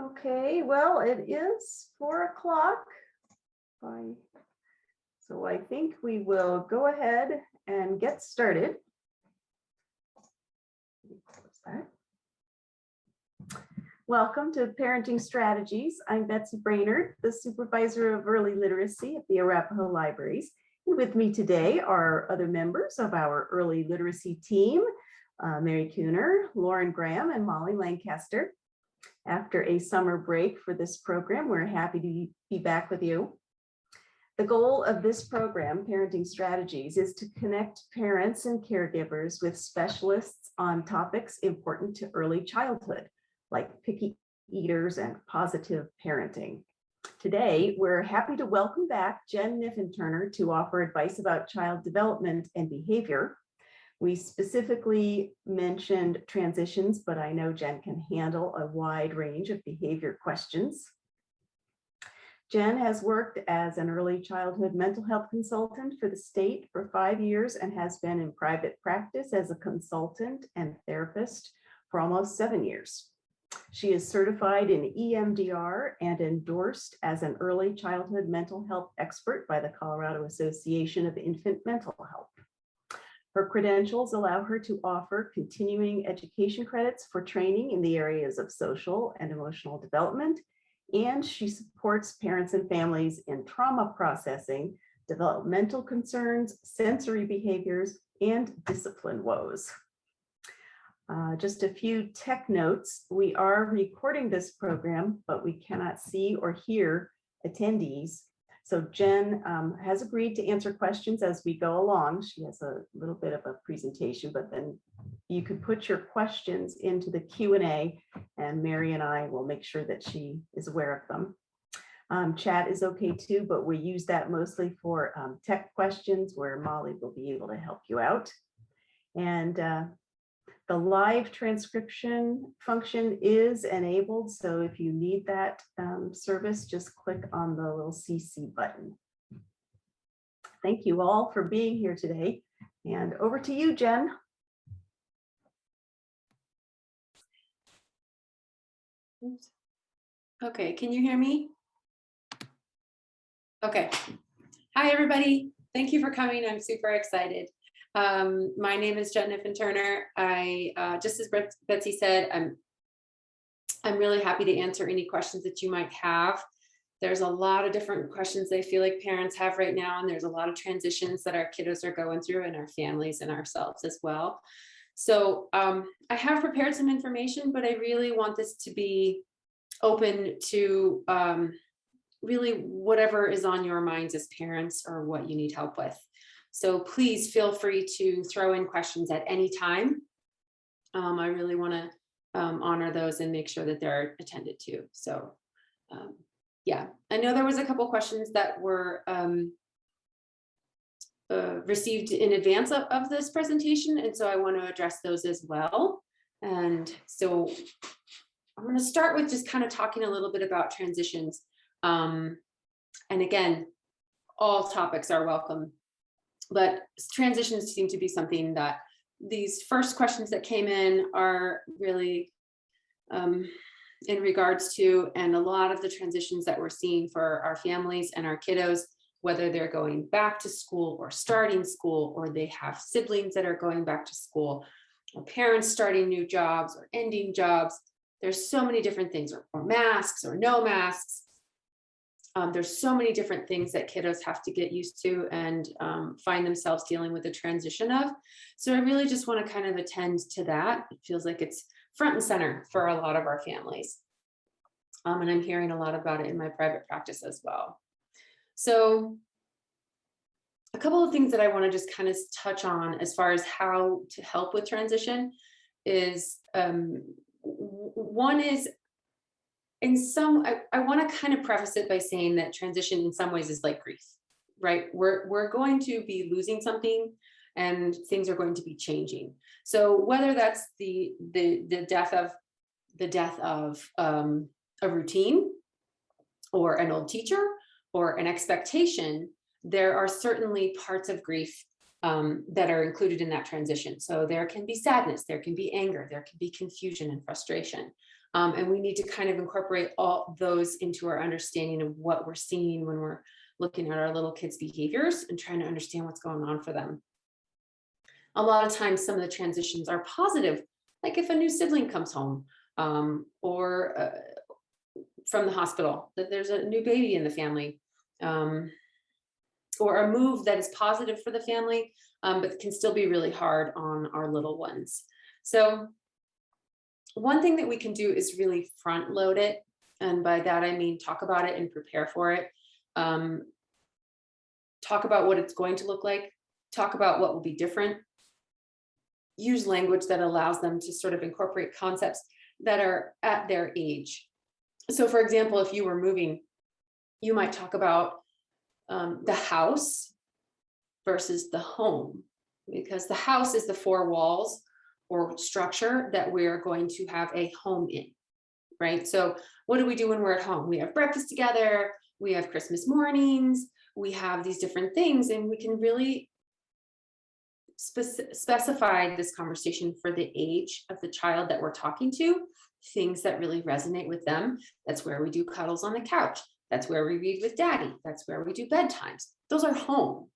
Okay, well, it is 4 o'clock. So I think we will go ahead and get started. Welcome to Parenting Strategies. I'm Betsy Brainerd, the Supervisor of Early Literacy at the Arapahoe Libraries. And with me today are other members of our Early Literacy team, Mary Kuhner, Lauren Graham, and Molly Lancaster. After a summer break for this program, we're happy to be back with you. The goal of this program, Parenting Strategies, is to connect parents and caregivers with specialists on topics important to early childhood, like picky eaters and positive parenting. Today, we're happy to welcome back Jen Kniffin-Turner to offer advice about child development and behavior. We specifically mentioned transitions, but I know Jen can handle a wide range of behavior questions. Jen has worked as an early childhood mental health consultant for the state for 5 years and has been in private practice as a consultant and therapist for almost 7 years. She is certified in EMDR and endorsed as an early childhood mental health expert by the Colorado Association of Infant Mental Health. Her credentials allow her to offer continuing education credits for training in the areas of social and emotional development, and she supports parents and families in trauma processing, developmental concerns, sensory behaviors, and discipline woes. Just a few tech notes. We are recording this program, but we cannot see or hear attendees. So Jen has agreed to answer questions as we go along. She has a little bit of a presentation, but then you could put your questions into the Q&A and Mary and I will make sure that she is aware of them. Chat is okay too, but we use that mostly for tech questions where Molly will be able to help you out. And the live transcription function is enabled, so if you need that service, just click on the little CC button. Thank you all for being here today, and over to you, Jen. Okay, can you hear me? Okay. Hi, everybody. Thank you for coming. I'm super excited. My name is Jen Kniffin-Turner. Just as Betsy said, I'm really happy to answer any questions that you might have. There's a lot of different questions I feel like parents have right now, and there's a lot of transitions that our kiddos are going through, and our families and ourselves as well. So I have prepared some information, but I really want this to be open to really whatever is on your minds as parents or what you need help with. So please feel free to throw in questions at any time. I really want to honor those and make sure that they're attended to. So yeah, I know there was a couple questions that were received in advance of this presentation, and so I want to address those as well. And so I'm going to start with just kind of talking a little bit about transitions. And again, all topics are welcome. But transitions seem to be something that these first questions that came in are really in regards to, and a lot of the transitions that we're seeing for our families and our kiddos, whether they're going back to school or starting school, or they have siblings that are going back to school, or parents starting new jobs or ending jobs. There's so many different things, or masks or no masks. There's so many different things that kiddos have to get used to and find themselves dealing with the transition of. So I really just want to kind of attend to that. It feels like it's front and center for a lot of our families. And I'm hearing a lot about it in my private practice as well. So a couple of things that I want to just kind of touch on as far as how to help with transition is, one is, I want to kind of preface it by saying that transition in some ways is like grief, right? We're going to be losing something and things are going to be changing. So whether that's the death of a routine or an old teacher or an expectation, there are certainly parts of grief that are included in that transition. So there can be sadness, there can be anger, there can be confusion and frustration. And we need to kind of incorporate all those into our understanding of what we're seeing when we're looking at our little kids' behaviors and trying to understand what's going on for them. A lot of times, some of the transitions are positive, like if a new sibling comes home, or from the hospital, that there's a new baby in the family, or a move that is positive for the family, but can still be really hard on our little ones. So one thing that we can do is really front load it. And by that, I mean, talk about it and prepare for it. Talk about what it's going to look like. Talk about what will be different. Use language that allows them to sort of incorporate concepts that are at their age. So for example, if you were moving, you might talk about the house versus the home, because the house is the four walls or structure that we're going to have a home in, right? So what do we do when we're at home? We have breakfast together, we have Christmas mornings, we have these different things, and we can really specify this conversation for the age of the child that we're talking to, things that really resonate with them. That's where we do cuddles on the couch. That's where we read with daddy. That's where we do bedtimes. Those are home.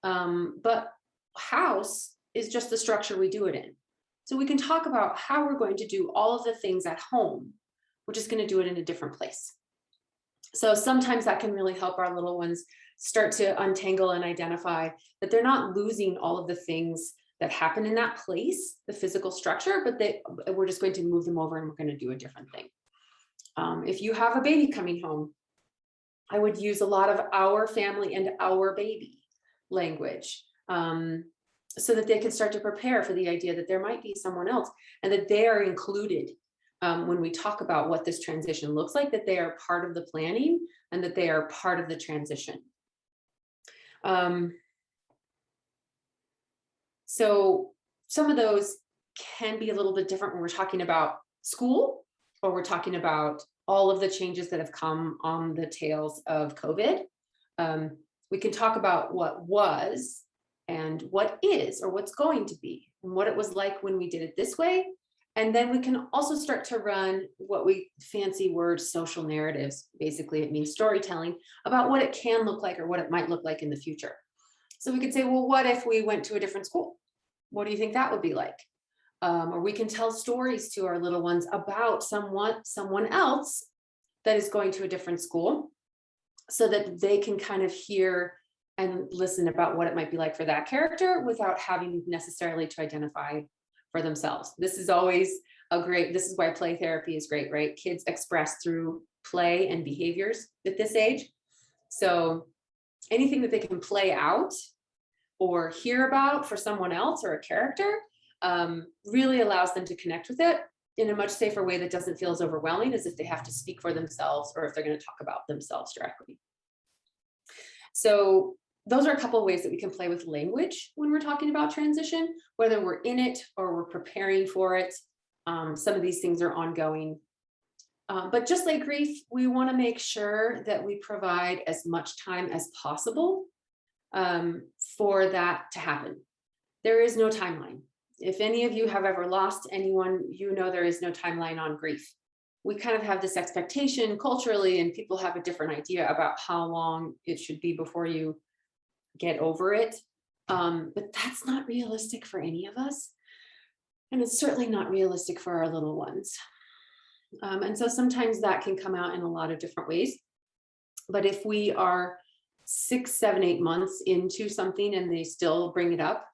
But house is just the structure we do it in. So we can talk about how we're going to do all of the things at home. We're just going to do it in a different place. So sometimes that can really help our little ones start to untangle and identify that they're not losing all of the things that happen in that place, the physical structure, but we're just going to move them over and we're going to do a different thing. If you have a baby coming home, I would use a lot of our family and our baby language, so that they can start to prepare for the idea that there might be someone else and that they are included when we talk about what this transition looks like, that they are part of the planning and that they are part of the transition. So some of those can be a little bit different when we're talking about school, or we're talking about all of the changes that have come on the tails of COVID. We can talk about what was and what is, or what's going to be, and what it was like when we did it this way. And then we can also start to run what we fancy word social narratives. Basically, it means storytelling about what it can look like or what it might look like in the future. So we could say, well, what if we went to a different school? What do you think that would be like? Or we can tell stories to our little ones about someone else that is going to a different school, so that they can kind of hear and listen about what it might be like for that character without having necessarily to identify for themselves. This is always this is why play therapy is great, right? Kids express through play and behaviors at this age. So anything that they can play out or hear about for someone else or a character really allows them to connect with it in a much safer way that doesn't feel as overwhelming as if they have to speak for themselves or if they're going to talk about themselves directly. So those are a couple of ways that we can play with language when we're talking about transition, whether we're in it or we're preparing for it. Some of these things are ongoing. But just like grief, we want to make sure that we provide as much time as possible for that to happen. There is no timeline. If any of you have ever lost anyone, you know there is no timeline on grief. We kind of have this expectation culturally, and people have a different idea about how long it should be before you get over it. But that's not realistic for any of us. And it's certainly not realistic for our little ones. And so sometimes that can come out in a lot of different ways. But if we are 6, 7, 8 months into something and they still bring it up,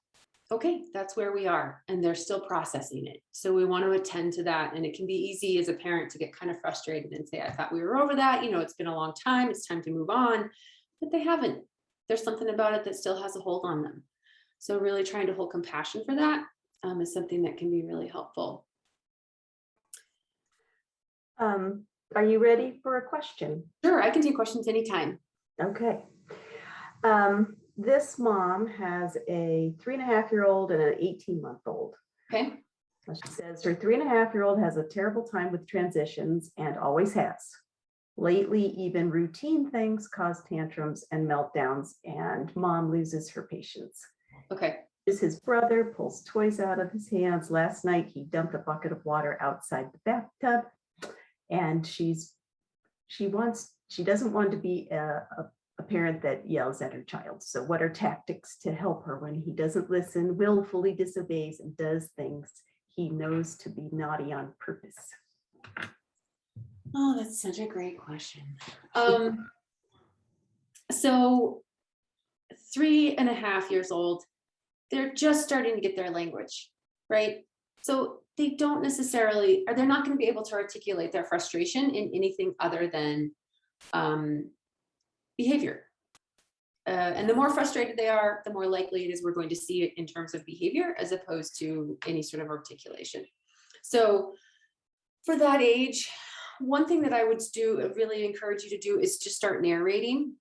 okay, that's where we are, and they're still processing it. So we want to attend to that. And it can be easy as a parent to get kind of frustrated and say, I thought we were over that. It's been a long time. It's time to move on. But they haven't. There's something about it that still has a hold on them. So really trying to hold compassion for that is something that can be really helpful. Are you ready for a question? Sure, I can take questions anytime. Okay. This mom has a 3.5-year-old and an 18-month-old. Okay. She says her 3.5-year-old has a terrible time with transitions and always has. Lately, even routine things cause tantrums and meltdowns, and mom loses her patience. Okay. His brother pulls toys out of his hands. Last night, he dumped a bucket of water outside the bathtub And she doesn't want to be a parent that yells at her child. So what are tactics to help her when he doesn't listen, willfully disobeys, and does things he knows to be naughty on purpose? Oh, that's such a great question. So 3.5 years old, they're just starting to get their language, right? So they don't necessarily, or they're not going to be able to articulate their frustration in anything other than behavior. And the more frustrated they are, the more likely it is we're going to see it in terms of behavior as opposed to any sort of articulation. So for that age, one thing that I would really encourage you to do is to start narrating.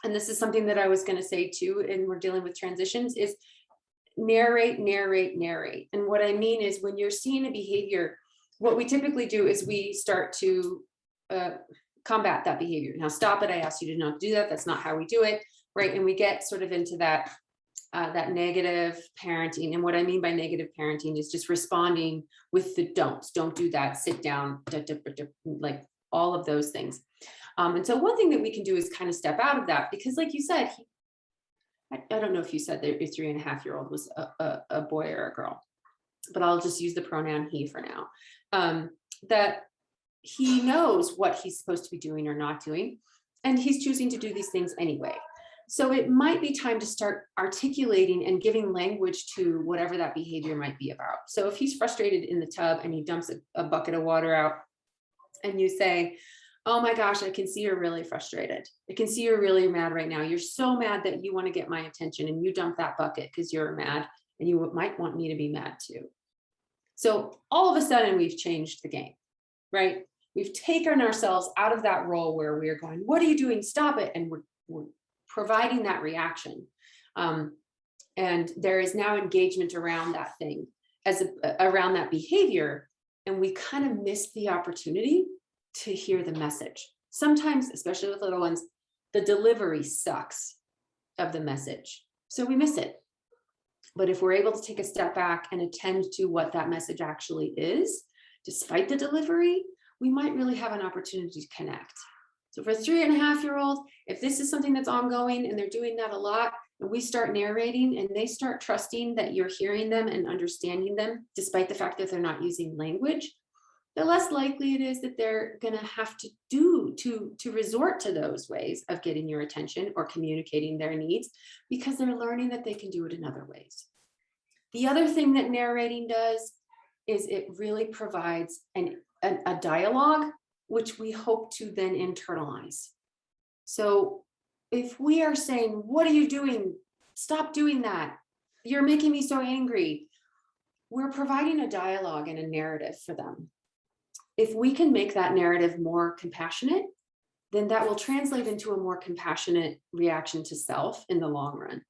And this is something that I was going to say too, and we're dealing with transitions, is narrate, narrate, narrate. And what I mean is when you're seeing a behavior, what we typically do is we start to combat that behavior. Now, stop it. I asked you to not do that. That's not how we do it, right? And we get sort of into that negative parenting. And what I mean by negative parenting is just responding with the don't do that, sit down, like all of those things. And so one thing that we can do is kind of step out of that, because like you said, I don't know if you said that your 3.5-year-old was a boy or a girl, but I'll just use the pronoun he for now. That he knows what he's supposed to be doing or not doing, and he's choosing to do these things anyway. So it might be time to start articulating and giving language to whatever that behavior might be about. So if he's frustrated in the tub and he dumps a bucket of water out, and you say, oh my gosh, I can see you're really frustrated. I can see you're really mad right now. You're so mad that you want to get my attention, and you dump that bucket because you're mad and you might want me to be mad too. So all of a sudden we've changed the game, right? We've taken ourselves out of that role where we're going, what are you doing? Stop it. And we're providing that reaction. And there is now engagement around that thing, around that behavior. And we kind of missed the opportunity to hear the message. Sometimes, especially with little ones, the delivery sucks of the message. So we miss it. But if we're able to take a step back and attend to what that message actually is, despite the delivery, we might really have an opportunity to connect. So for a 3.5-year-old, if this is something that's ongoing and they're doing that a lot, and we start narrating and they start trusting that you're hearing them and understanding them, despite the fact that they're not using language, the less likely it is that they're going to have to resort to those ways of getting your attention or communicating their needs, because they're learning that they can do it in other ways. The other thing that narrating does is it really provides a dialogue, which we hope to then internalize. So if we are saying, what are you doing? Stop doing that. You're making me so angry. We're providing a dialogue and a narrative for them. If we can make that narrative more compassionate, then that will translate into a more compassionate reaction to self in the long run.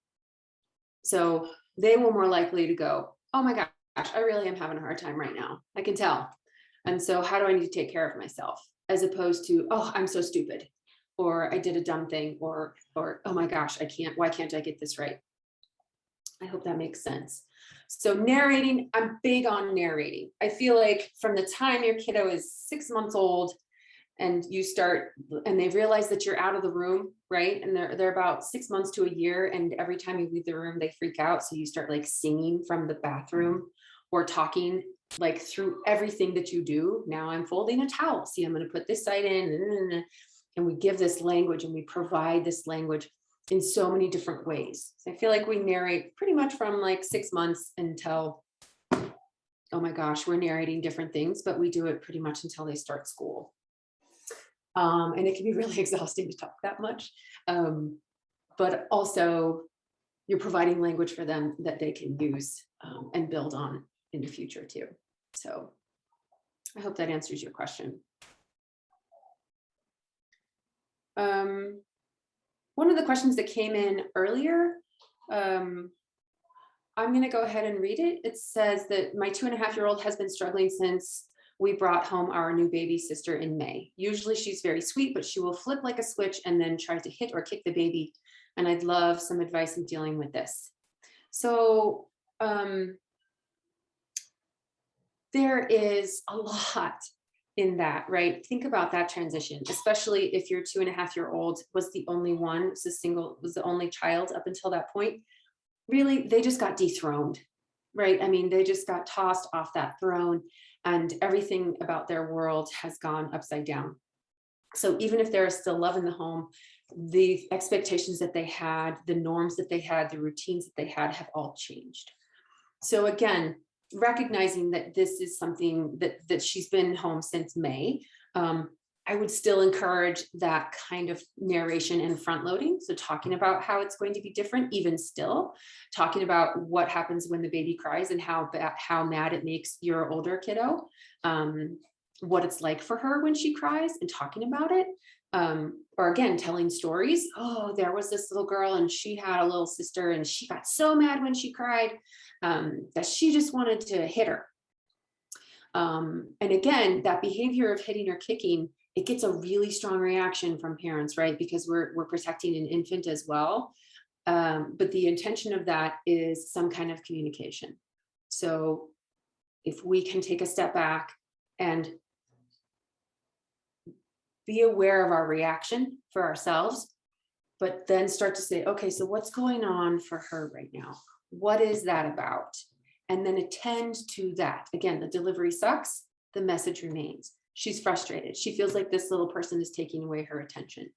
So they will more likely to go, oh my gosh, I really am having a hard time right now. I can tell. And so how do I need to take care of myself? As opposed to, oh, I'm so stupid, or I did a dumb thing, or oh my gosh, why can't I get this right? I hope that makes sense. So narrating, I'm big on narrating. I feel like from the time your kiddo is 6 months old and you start, and they realize that you're out of the room, right? And they're about 6 months to a year. And every time you leave the room, they freak out. So you start like singing from the bathroom or talking like through everything that you do. Now I'm folding a towel. See, I'm going to put this side in. And we give this language and we provide this language in so many different ways. So I feel like we narrate pretty much from like 6 months until, oh my gosh, we're narrating different things, but we do it pretty much until they start school. And it can be really exhausting to talk that much. But also you're providing language for them that they can use and build on in the future too. So I hope that answers your question. One of the questions that came in earlier, I'm going to go ahead and read it. It says that my 2.5-year-old has been struggling since we brought home our new baby sister in May. Usually she's very sweet, but she will flip like a switch and then try to hit or kick the baby. And I'd love some advice in dealing with this. So there is a lot in that, right? Think about that transition, especially if your 2.5-year-old was the only one, was the only child up until that point. Really, they just got dethroned, right? I mean, they just got tossed off that throne and everything about their world has gone upside down. So even if there is still love in the home, the expectations that they had, the norms that they had, the routines that they had have all changed. So again, recognizing that this is something that she's been home since May, I would still encourage that kind of narration and front loading. So talking about how it's going to be different, even still, talking about what happens when the baby cries and how mad it makes your older kiddo, what it's like for her when she cries and talking about it. Or again, telling stories. Oh, there was this little girl and she had a little sister and she got so mad when she cried that she just wanted to hit her. And again, that behavior of hitting or kicking, it gets a really strong reaction from parents, right? Because we're protecting an infant as well. But the intention of that is some kind of communication. So if we can take a step back and be aware of our reaction for ourselves, but then start to say, okay, so what's going on for her right now? What is that about? And then attend to that. Again, the delivery sucks, the message remains. She's frustrated. She feels like this little person is taking away her attention.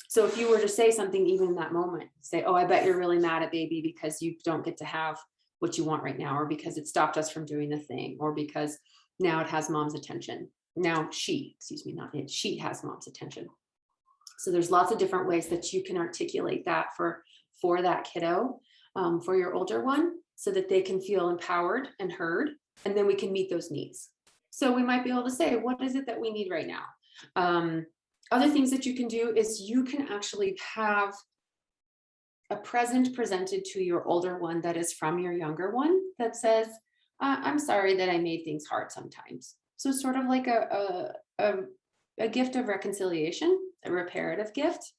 So if you were to say something even in that moment, say, oh, I bet you're really mad at baby because you don't get to have what you want right now, or because it stopped us from doing the thing, or because now it has mom's attention. Now she has mom's attention. So there's lots of different ways that you can articulate that for that kiddo, for your older one, so that they can feel empowered and heard, and then we can meet those needs. So we might be able to say, what is it that we need right now? Other things that you can do is you can actually have a present presented to your older one that is from your younger one that says, I'm sorry that I made things hard sometimes. So sort of like a gift of reconciliation, a reparative gift.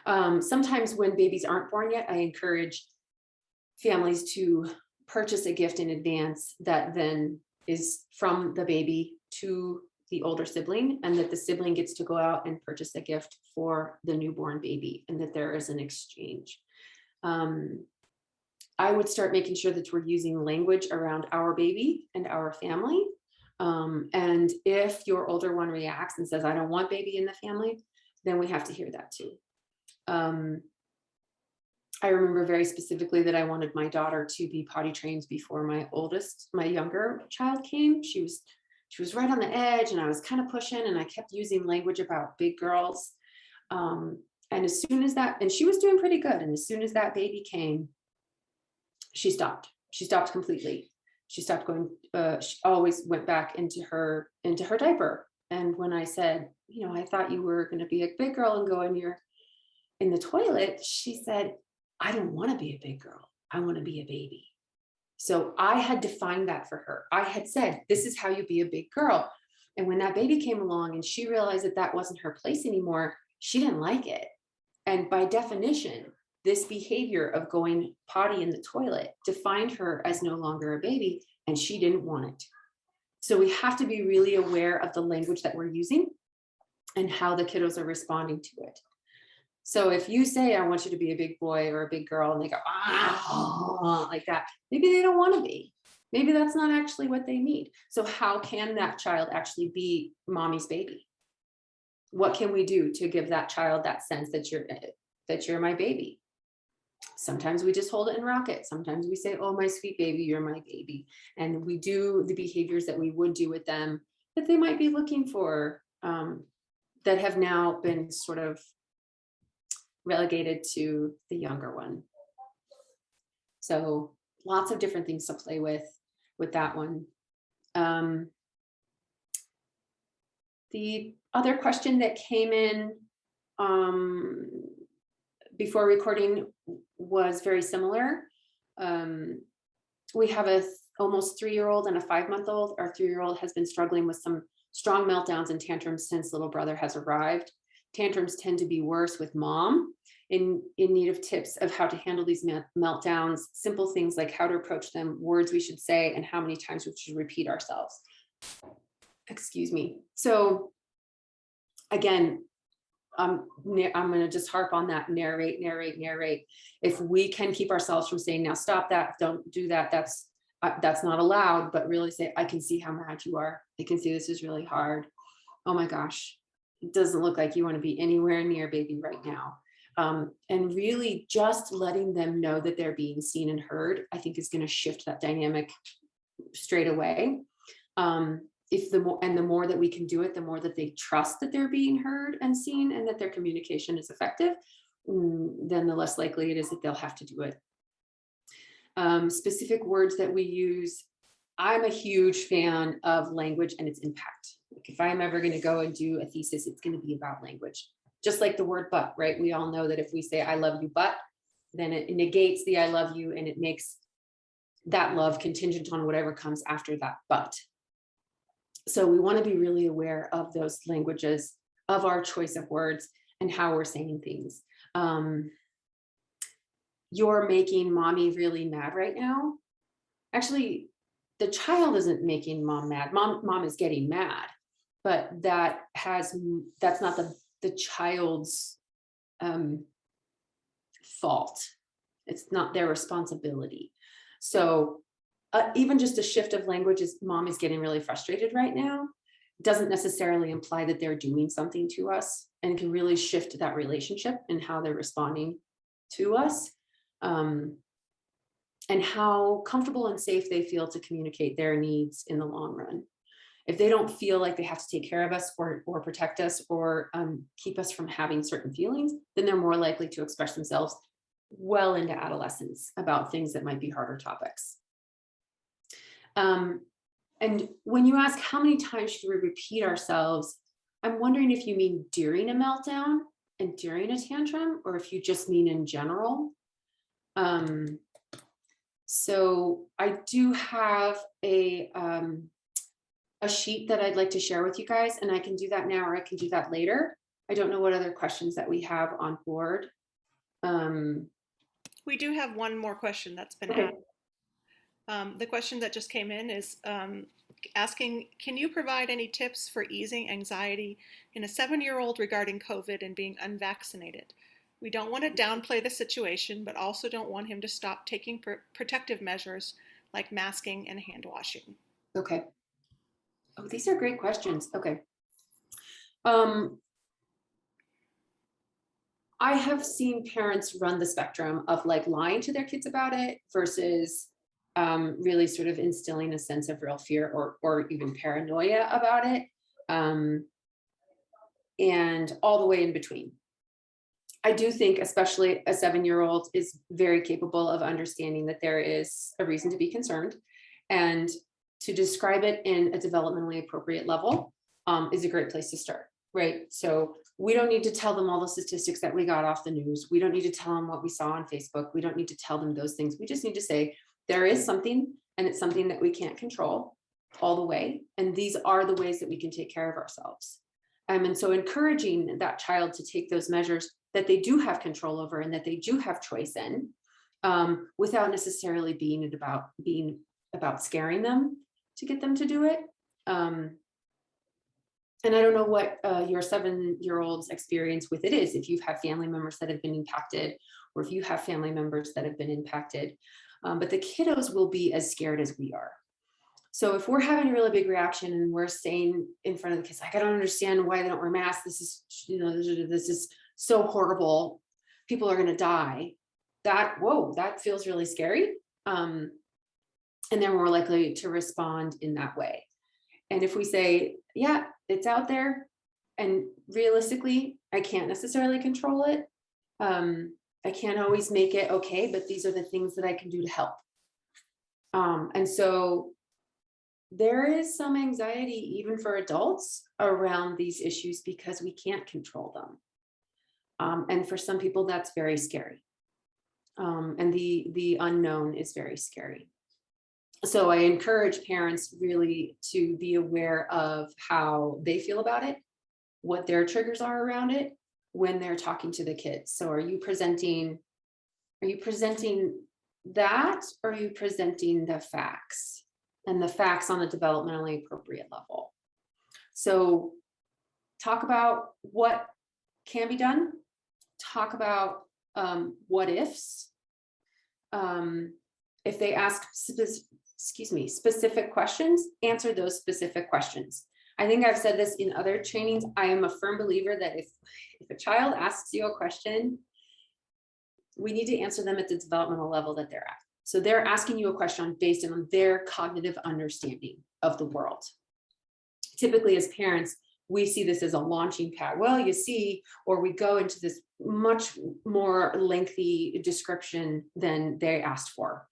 Sometimes when babies aren't born yet, I encourage families to purchase a gift in advance that then is from the baby to the older sibling, and that the sibling gets to go out and purchase a gift for the newborn baby, and that there is an exchange. I would start making sure that we're using language around our baby and our family. And if your older one reacts and says, I don't want baby in the family, then we have to hear that too. I remember very specifically that I wanted my daughter to be potty trained before my younger child came. She was right on the edge, and I was kind of pushing, and I kept using language about big girls. And as soon as and she was doing pretty good. And as soon as that baby came, she stopped completely. She stopped going, she always went back into her diaper. And when I said, I thought you were going to be a big girl and go in the toilet, she said, I don't want to be a big girl. I want to be a baby. So I had defined that for her. I had said, this is how you be a big girl. And when that baby came along and she realized that that wasn't her place anymore, she didn't like it. And by definition, this behavior of going potty in the toilet defined her as no longer a baby, and she didn't want it. So we have to be really aware of the language that we're using and how the kiddos are responding to it. So if you say, I want you to be a big boy or a big girl, and they go, like that, maybe they don't want to be. Maybe that's not actually what they need. So how can that child actually be mommy's baby? What can we do to give that child that sense that you're my baby? Sometimes we just hold it and rock it. Sometimes we say, oh, my sweet baby, you're my baby. And we do the behaviors that we would do with them that they might be looking for, that have now been sort of relegated to the younger one. So lots of different things to play with that one. The other question that came in before recording was very similar. We have a almost 3-year-old and a 5-month-old. Our 3-year-old has been struggling with some strong meltdowns and tantrums since little brother has arrived. Tantrums tend to be worse with mom. In need of tips of how to handle these meltdowns, simple things like how to approach them, words we should say, and how many times we should repeat ourselves. excuse me. So again, I'm going to just harp on that narrate. If we can keep ourselves from saying, now stop that, don't do that, that's not allowed, but really say, I can see how mad you are. I can see this is really hard. Oh my gosh, it doesn't look like you want to be anywhere near baby right now. And really just letting them know that they're being seen and heard, I think is going to shift that dynamic straight away. The more that we can do it, the more that they trust that they're being heard and seen and that their communication is effective, then the less likely it is that they'll have to do it. Specific words that we use. I'm a huge fan of language and its impact. Like if I'm ever going to go and do a thesis, it's going to be about language. Just like the word but, right? We all know that if we say I love you, but, then it negates the I love you, and it makes that love contingent on whatever comes after that but. So we want to be really aware of those languages, of our choice of words and how we're saying things. You're making mommy really mad right now. Actually, the child isn't making mom mad. Mom is getting mad, but that's not the child's fault. It's not their responsibility. So even just a shift of language is mom is getting really frustrated right now doesn't necessarily imply that they're doing something to us, and can really shift that relationship and how they're responding to us, and how comfortable and safe they feel to communicate their needs in the long run. If they don't feel like they have to take care of us or protect us or keep us from having certain feelings, then they're more likely to express themselves well into adolescence about things that might be harder topics. And when you ask how many times should we repeat ourselves, I'm wondering if you mean during a meltdown and during a tantrum, or if you just mean in general. So I do have a sheet that I'd like to share with you guys, and I can do that now or I can do that later. I don't know what other questions that we have on board. We do have one more question that's been Okay. asked. The question that just came in is asking, can you provide any tips for easing anxiety in a 7-year-old regarding COVID and being unvaccinated? We don't want to downplay the situation, but also don't want him to stop taking protective measures like masking and hand washing. Okay. Oh, these are great questions. Okay. I have seen parents run the spectrum of like lying to their kids about it versus really sort of instilling a sense of real fear or even paranoia about it, and all the way in between. I do think especially a 7-year-old is very capable of understanding that there is a reason to be concerned, and to describe it in a developmentally appropriate level is a great place to start, right? So we don't need to tell them all the statistics that we got off the news. We don't need to tell them what we saw on Facebook. We don't need to tell them those things. We just need to say, there is something, and it's something that we can't control all the way. And these are the ways that we can take care of ourselves. And so encouraging that child to take those measures that they do have control over and that they do have choice in, without necessarily being about scaring them to get them to do it. And I don't know what your 7-year-old's experience with it is, if you've had family members that have been impacted, or if you have family members that have been impacted. But the kiddos will be as scared as we are. So if we're having a really big reaction and we're saying in front of the kids, like, I don't understand why they don't wear masks. This is so horrible. People are going to die. That feels really scary. And they're more likely to respond in that way. And if we say, yeah, it's out there, and realistically, I can't necessarily control it. I can't always make it okay, but these are the things that I can do to help. And so there is some anxiety even for adults around these issues because we can't control them. And for some people, that's very scary. And the unknown is very scary. So I encourage parents really to be aware of how they feel about it, what their triggers are around it when they're talking to the kids. So are you presenting that, or are you presenting the facts, and the facts on the developmentally appropriate level? So talk about what can be done, talk about what ifs. If they ask specific questions, answer those specific questions. I think I've said this in other trainings. I am a firm believer that if a child asks you a question, we need to answer them at the developmental level that they're at. So they're asking you a question based on their cognitive understanding of the world. Typically, as parents, we see this as a launching pad. Well, you see, or we go into this much more lengthy description than they asked for.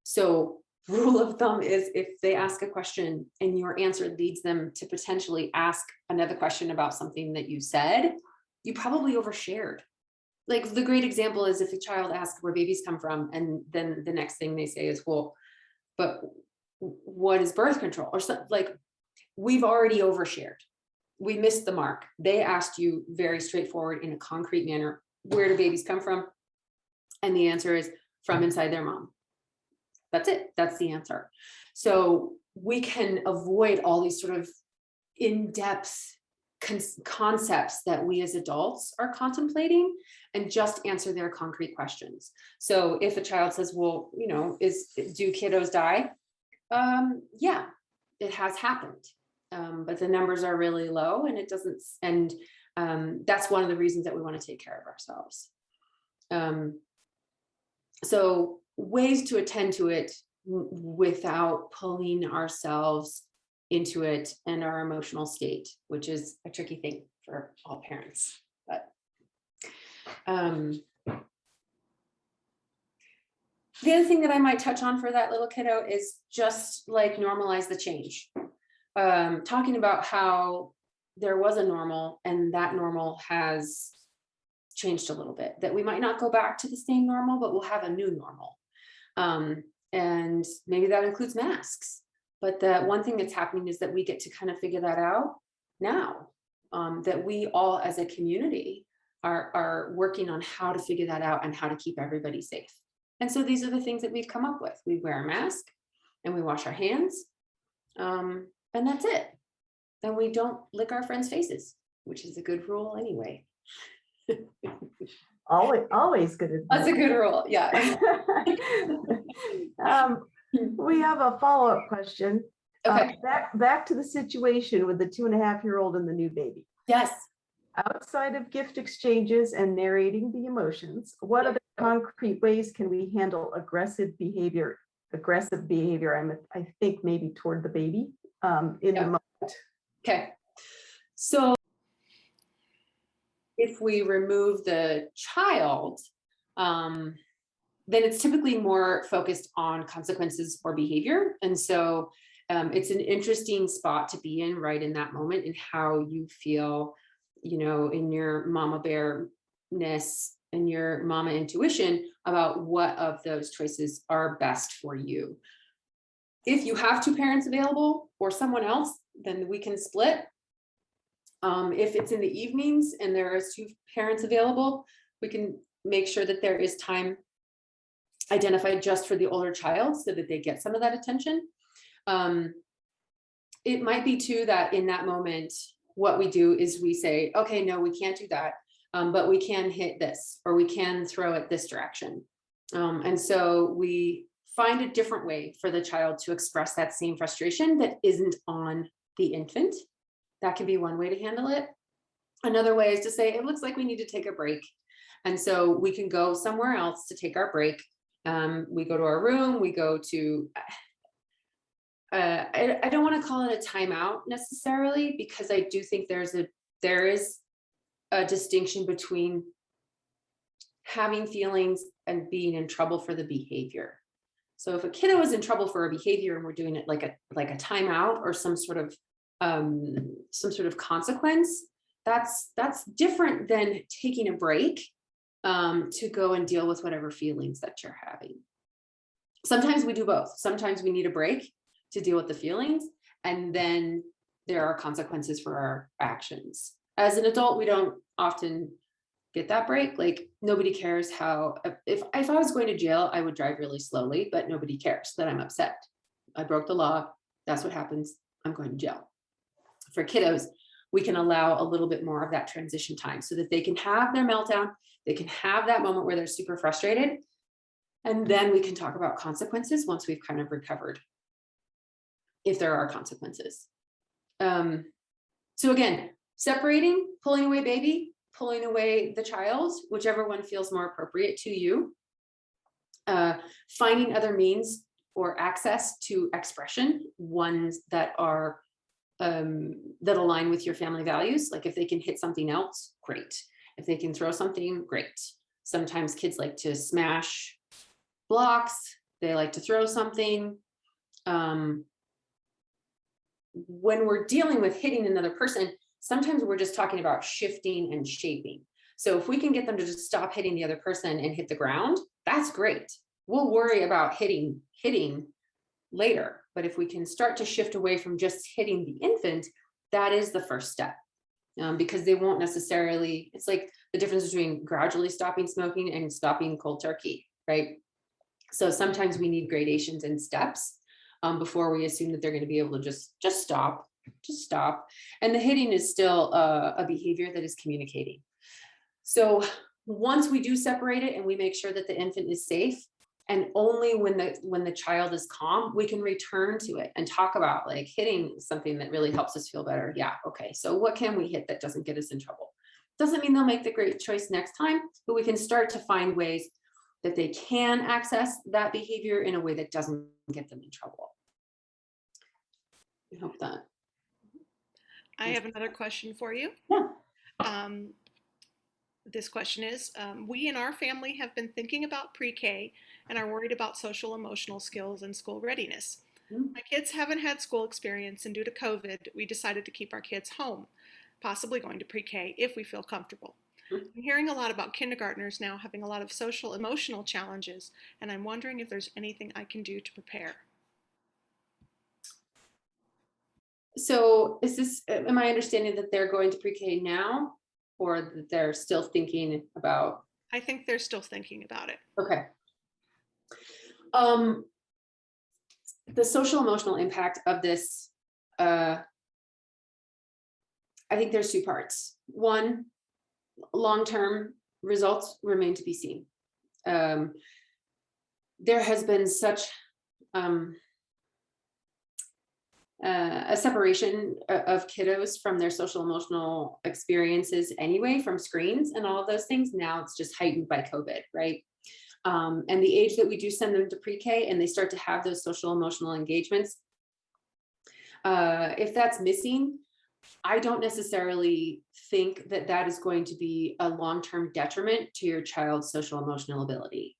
So rule of thumb is if they ask a question and your answer leads them to potentially ask another question about something that you said, you probably overshared. Like the great example is if a child asks where babies come from, and then the next thing they say is, well, but what is birth control? Or something. Like, we've already overshared. We missed the mark. They asked you very straightforward in a concrete manner, where do babies come from? And the answer is from inside their mom. That's it. That's the answer. So we can avoid all these sort of in-depth concepts that we as adults are contemplating and just answer their concrete questions. So if a child says, well, you know, do kiddos die? Yeah, it has happened. But the numbers are really low, and it doesn't, and that's one of the reasons that we want to take care of ourselves. So ways to attend to it without pulling ourselves into it and our emotional state, which is a tricky thing for all parents. But the other thing that I might touch on for that little kiddo is just like normalize the change. Talking about how there was a normal and that normal has changed a little bit, that we might not go back to the same normal, but we'll have a new normal. And maybe that includes masks. But the one thing that's happening is that we get to kind of figure that out now, that we all as a community are working on how to figure that out and how to keep everybody safe. And so these are the things that we've come up with. We wear a mask and we wash our hands. And that's it. And we don't lick our friends' faces, which is a good rule anyway. Always good advice. That's a good rule. Yeah. We have a follow-up question. Okay. Back to the situation with the 2.5-year-old and the new baby. Yes. Outside of gift exchanges and narrating the emotions, what other concrete ways can we handle aggressive behavior? I think maybe toward the baby in the moment. Okay. So if we remove the child, then it's typically more focused on consequences or behavior. And so it's an interesting spot to be in right in that moment, in how you feel, you know, in your mama bear-ness and your mama intuition about what of those choices are best for you. If you have two parents available or someone else, then we can split. If it's in the evenings and there is two parents available, we can make sure that there is time identified just for the older child so that they get some of that attention. It might be too that in that moment, what we do is we say, okay, no, we can't do that, but we can hit this, or we can throw it this direction. And so we find a different way for the child to express that same frustration that isn't on the infant. That can be one way to handle it. Another way is to say, it looks like we need to take a break. And so we can go somewhere else to take our break. We go to our room, we go to, I don't want to call it a timeout necessarily, because I do think there is a distinction between having feelings and being in trouble for the behavior. So if a kiddo is in trouble for a behavior and we're doing it like a timeout or some sort of consequence, that's different than taking a break to go and deal with whatever feelings that you're having. Sometimes we do both. Sometimes we need a break to deal with the feelings, and then there are consequences for our actions. As an adult, we don't often get that break. Like, nobody cares how, if I was going to jail, I would drive really slowly, but nobody cares that I'm upset. I broke the law. That's what happens. I'm going to jail. for kiddos, we can allow a little bit more of that transition time so that they can have their meltdown, they can have that moment where they're super frustrated, and then we can talk about consequences once we've kind of recovered, if there are consequences. So again, separating, pulling away baby, pulling away the child, whichever one feels more appropriate to you. Finding other means or access to expression, ones that are that align with your family values. Like if they can hit something else, great. If they can throw something, great. Sometimes kids like to smash blocks, they like to throw something. When we're dealing with hitting another person, sometimes we're just talking about shifting and shaping. So if we can get them to just stop hitting the other person and hit the ground, that's great. We'll worry about hitting later. But if we can start to shift away from just hitting the infant, that is the first step. Because they won't necessarily, it's like the difference between gradually stopping smoking and stopping cold turkey, right? So sometimes we need gradations and steps before we assume that they're going to be able to just stop. And the hitting is still a behavior that is communicating. So once we do separate it and we make sure that the infant is safe, and only when the child is calm, we can return to it and talk about like hitting something that really helps us feel better. Yeah, okay, so what can we hit that doesn't get us in trouble? Doesn't mean they'll make the great choice next time, but we can start to find ways that they can access that behavior in a way that doesn't get them in trouble. I hope that. I have another question for you. Yeah. This question is, we in our family have been thinking about pre-K and are worried about social emotional skills and school readiness. My kids haven't had school experience, and due to COVID, we decided to keep our kids home, possibly going to pre-K if we feel comfortable. I'm hearing a lot about kindergartners now having a lot of social emotional challenges, and I'm wondering if there's anything I can do to prepare. So is this, am I understanding that they're going to pre-K now, or that they're still thinking about? I think they're still thinking about it. Okay. The social emotional impact of this, I think there's two parts. One, long-term results remain to be seen. There has been such a separation of kiddos from their social emotional experiences anyway, from screens and all of those things. Now it's just heightened by COVID, right? And the age that we do send them to pre-K and they start to have those social emotional engagements, if that's missing, I don't necessarily think that that is going to be a long-term detriment to your child's social emotional ability.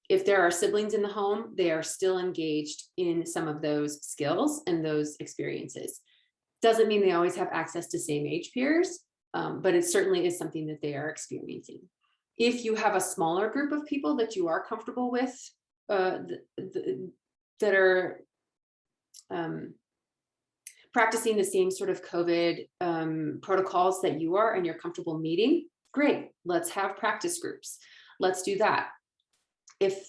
If there are siblings in the home, they are still engaged in some of those skills and those experiences. Doesn't mean they always have access to same age peers, but it certainly is something that they are experiencing. If you have a smaller group of people that you are comfortable with, that are practicing the same sort of COVID protocols that you are and you're comfortable meeting, great, let's have practice groups. Let's do that. If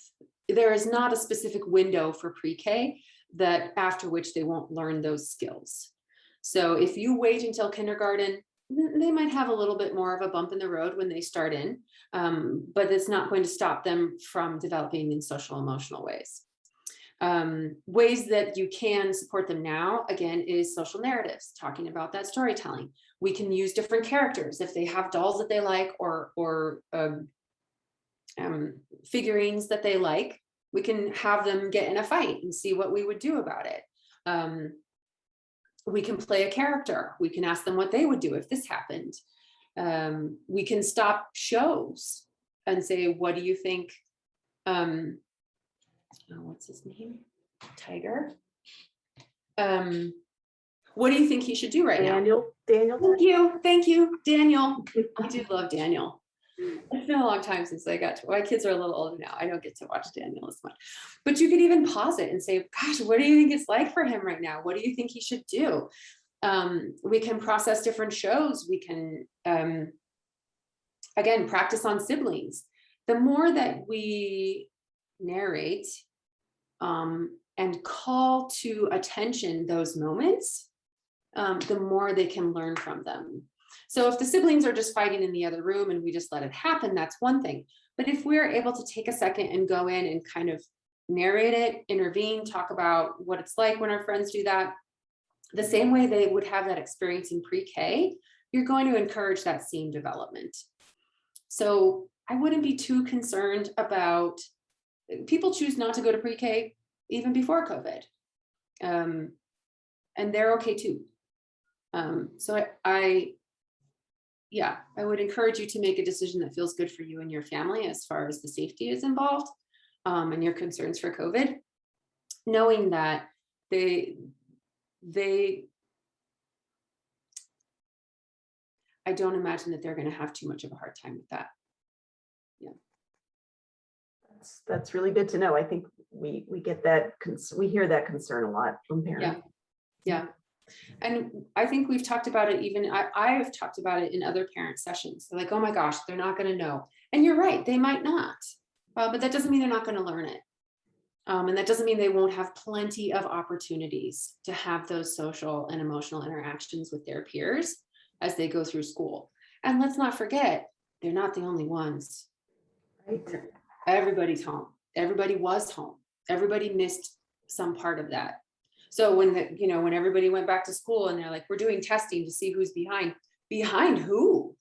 there is not a specific window for pre-K that after which they won't learn those skills. So if you wait until kindergarten, they might have a little bit more of a bump in the road when they start in, but it's not going to stop them from developing in social emotional ways. Ways that you can support them now, again, is social narratives, talking about that storytelling. We can use different characters if they have dolls that they like or figurines that they like. We can have them get in a fight and see what we would do about it. We can play a character. We can ask them what they would do if this happened. We can stop shows and say, what do you think? What's his name? Tiger. What do you think he should do right now? Daniel. Thank you, Daniel. I do love Daniel. It's been a long time since I got to, my kids are a little older now. I don't get to watch Daniel as much, but you could even pause it and say, gosh, what do you think it's like for him right now? What do you think he should do? We can process different shows. We can, again, practice on siblings. The more that we narrate and call to attention those moments, the more they can learn from them. So if the siblings are just fighting in the other room and we just let it happen, that's one thing. But if we're able to take a second and go in and kind of narrate it, intervene, talk about what it's like when our friends do that, the same way they would have that experience in pre-K, you're going to encourage that same development. So I wouldn't be too concerned about, people choose not to go to pre-K even before COVID. And they're okay too. So I would encourage you to make a decision that feels good for you and your family as far as the safety is involved, and your concerns for COVID, knowing that I don't imagine that they're going to have too much of a hard time with that. Yeah. That's really good to know. I think we get that, we hear that concern a lot from parents. Yeah. And I think we've talked about it, even I've talked about it in other parent sessions. They're like, oh my gosh, they're not going to know. And you're right, they might not, but that doesn't mean they're not going to learn it. And that doesn't mean they won't have plenty of opportunities to have those social and emotional interactions with their peers as they go through school. And let's not forget, they're not the only ones. Right. Everybody's home. Everybody was home. Everybody missed some part of that. So when everybody went back to school and they're like, we're doing testing to see who's behind who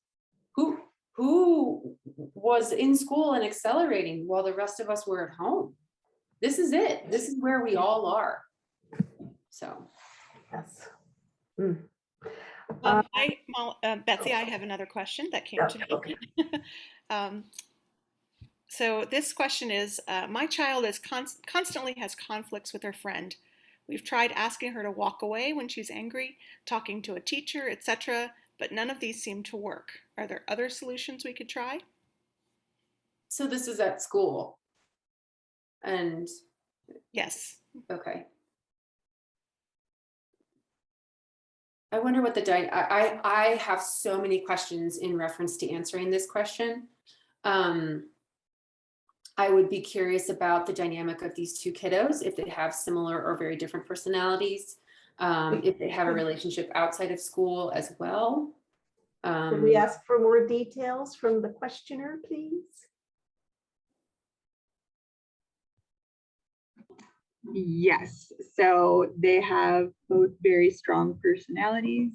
was in school and accelerating while the rest of us were at home. This is it. This is where we all are. So. Yes. Betsy, I have another question that came to me. Okay. So this question is, my child is constantly has conflicts with her friend. We've tried asking her to walk away when she's angry, talking to a teacher, etc., but none of these seem to work. Are there other solutions we could try? So this is at school. And yes. Okay. I wonder what I have so many questions in reference to answering this question. I would be curious about the dynamic of these two kiddos, if they have similar or very different personalities, if they have a relationship outside of school as well. Could we ask for more details from the questioner, please? Yes, so they have both very strong personalities.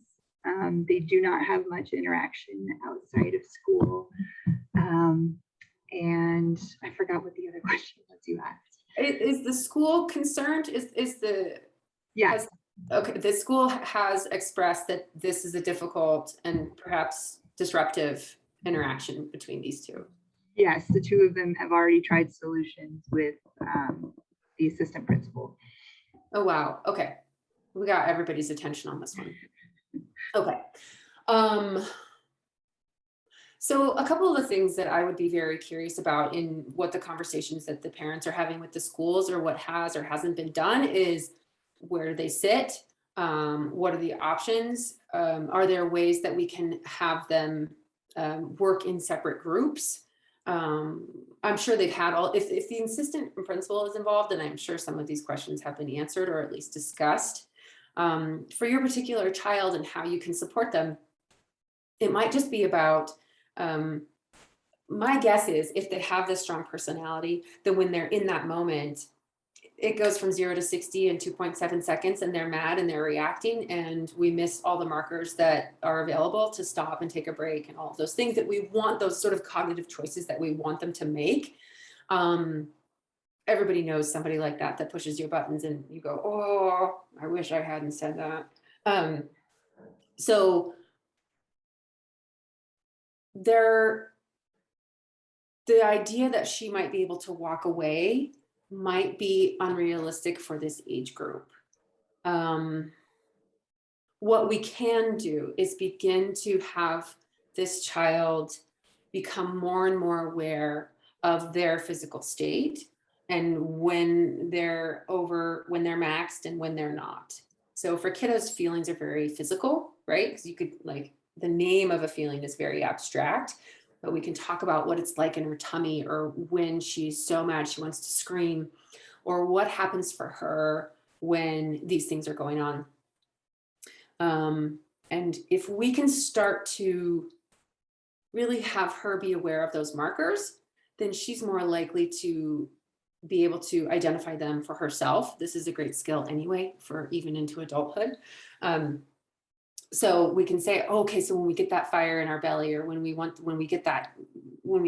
They do not have much interaction outside of school. And I forgot what the other question was you asked. Is the school concerned? Yes. Okay, the school has expressed that this is a difficult and perhaps disruptive interaction between these two. Yes, the two of them have already tried solutions with the assistant principal. Oh, wow. Okay. We got everybody's attention on this one. Okay. So a couple of the things that I would be very curious about in what the conversations that the parents are having with the schools, or what has or hasn't been done, is where do they sit? What are the options? Are there ways that we can have them work in separate groups? I'm sure they've had if the assistant principal is involved, and I'm sure some of these questions have been answered or at least discussed. For your particular child and how you can support them, it might just be about, my guess is if they have this strong personality, then when they're in that moment, it goes from 0 to 60 in 2.7 seconds, and they're mad and they're reacting, and we miss all the markers that are available to stop and take a break and all of those things that we want, those sort of cognitive choices that we want them to make. Everybody knows somebody like that pushes your buttons and you go, oh, I wish I hadn't said that. So the idea that she might be able to walk away might be unrealistic for this age group. What we can do is begin to have this child become more and more aware of their physical state, and when they're maxed and when they're not. So for kiddos, feelings are very physical, right? Because you could, like, the name of a feeling is very abstract, but we can talk about what it's like in her tummy, or when she's so mad she wants to scream, or what happens for her when these things are going on. And if we can start to really have her be aware of those markers, then she's more likely to be able to identify them for herself. This is a great skill anyway, for even into adulthood. So we can say, oh, okay, so when we get that fire in our belly, or when we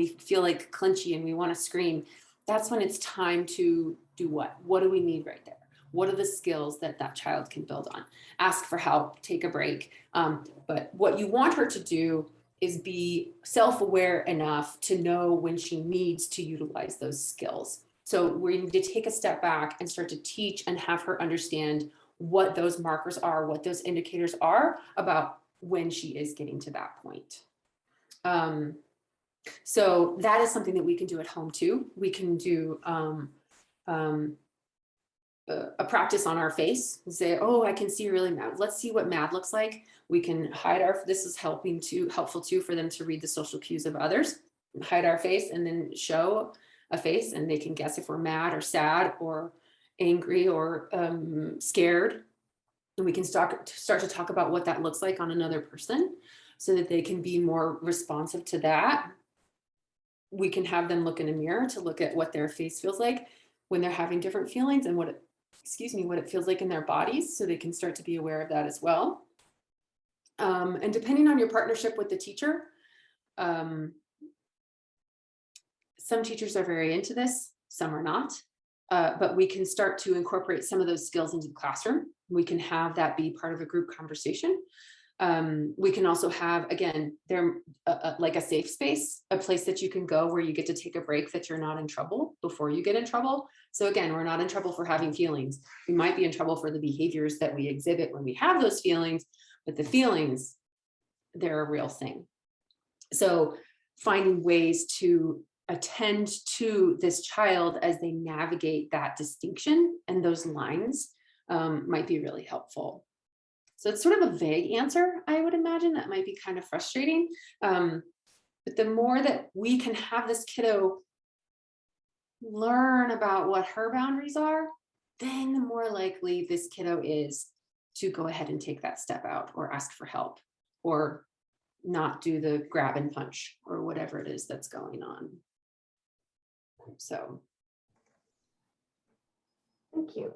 feel like clenchy and we want to scream, that's when it's time to do what? What do we need right there? What are the skills that that child can build on? Ask for help, take a break. But what you want her to do is be self-aware enough to know when she needs to utilize those skills. So we need to take a step back and start to teach and have her understand what those markers are, what those indicators are about when she is getting to that point. So that is something that we can do at home too. We can do a practice on our face and say, oh, I can see you're really mad. Let's see what mad looks like. We can hide this is helpful too for them to read the social cues of others. Hide our face and then show a face, and they can guess if we're mad or sad or angry or scared. And we can start to talk about what that looks like on another person so that they can be more responsive to that. We can have them look in a mirror to look at what their face feels like when they're having different feelings, and what it feels like in their bodies, so they can start to be aware of that as well. And depending on your partnership with the teacher, some teachers are very into this, some are not, but we can start to incorporate some of those skills into the classroom. We can have that be part of a group conversation. We can also have, again, like a safe space, a place that you can go where you get to take a break, that you're not in trouble before you get in trouble. So again, we're not in trouble for having feelings. We might be in trouble for the behaviors that we exhibit when we have those feelings, but the feelings, they're a real thing. So finding ways to attend to this child as they navigate that distinction and those lines might be really helpful. So it's sort of a vague answer, I would imagine. That might be kind of frustrating. But the more that we can have this kiddo learn about what her boundaries are, then the more likely this kiddo is to go ahead and take that step out, or ask for help, or not do the grab and punch, or whatever it is that's going on. So. Thank you.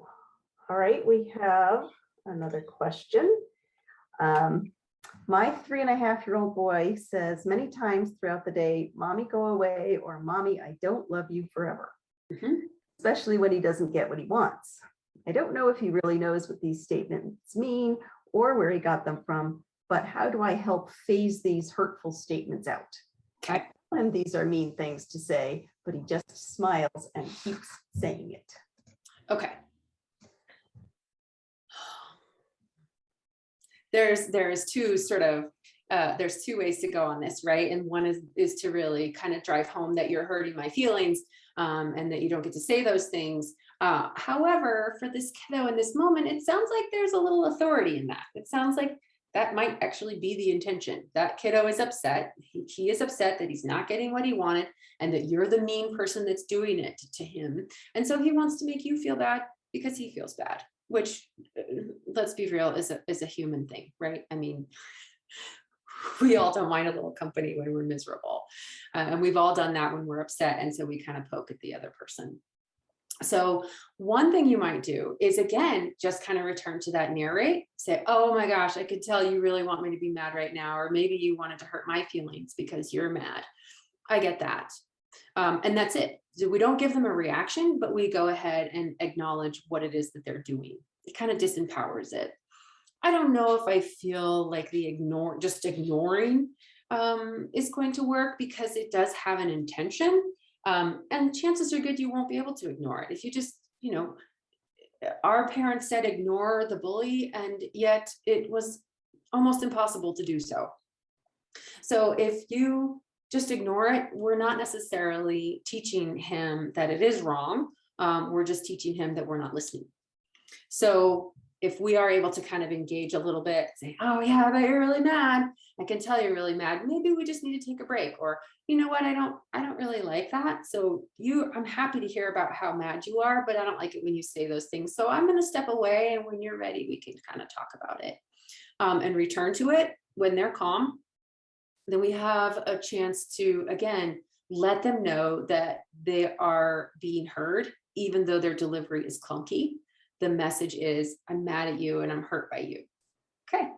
All right, we have another question. My 3.5-year-old boy says many times throughout the day, "Mommy, go away," or "Mommy, I don't love you forever," especially when he doesn't get what he wants. I don't know if he really knows what these statements mean or where he got them from, but how do I help phase these hurtful statements out? I tell him these are mean things to say, but he just smiles and keeps saying it. Okay. There's two ways to go on this, right? And one is to really kind of drive home that you're hurting my feelings, and that you don't get to say those things. However, for this kiddo in this moment, it sounds like there's a little authority in that. It sounds like that might actually be the intention. That kiddo is upset. He is upset that he's not getting what he wanted, and that you're the mean person that's doing it to him. And so he wants to make you feel bad because he feels bad, which, let's be real, is a human thing, right? I mean, we all don't mind a little company when we're miserable. And we've all done that when we're upset. And so we kind of poke at the other person. So one thing you might do is, again, just kind of return to that narrate, say, "Oh my gosh, I could tell you really want me to be mad right now," or maybe you wanted to hurt my feelings because you're mad. I get that. And that's it. So we don't give them a reaction, but we go ahead and acknowledge what it is that they're doing. It kind of disempowers it. I don't know if I feel like just ignoring is going to work, because it does have an intention. And chances are good you won't be able to ignore it. If you just, our parents said ignore the bully, and yet it was almost impossible to do so. So if you just ignore it, we're not necessarily teaching him that it is wrong. We're just teaching him that we're not listening. So if we are able to kind of engage a little bit, say, "Oh yeah, I bet you're really mad. I can tell you're really mad. Maybe we just need to take a break." Or, "You know what? I don't really like that. So I'm happy to hear about how mad you are, but I don't like it when you say those things. So I'm going to step away, and when you're ready, we can kind of talk about it." and return to it when they're calm, then we have a chance to, again, let them know that they are being heard, even though their delivery is clunky. The message is, I'm mad at you and I'm hurt by you. Okay.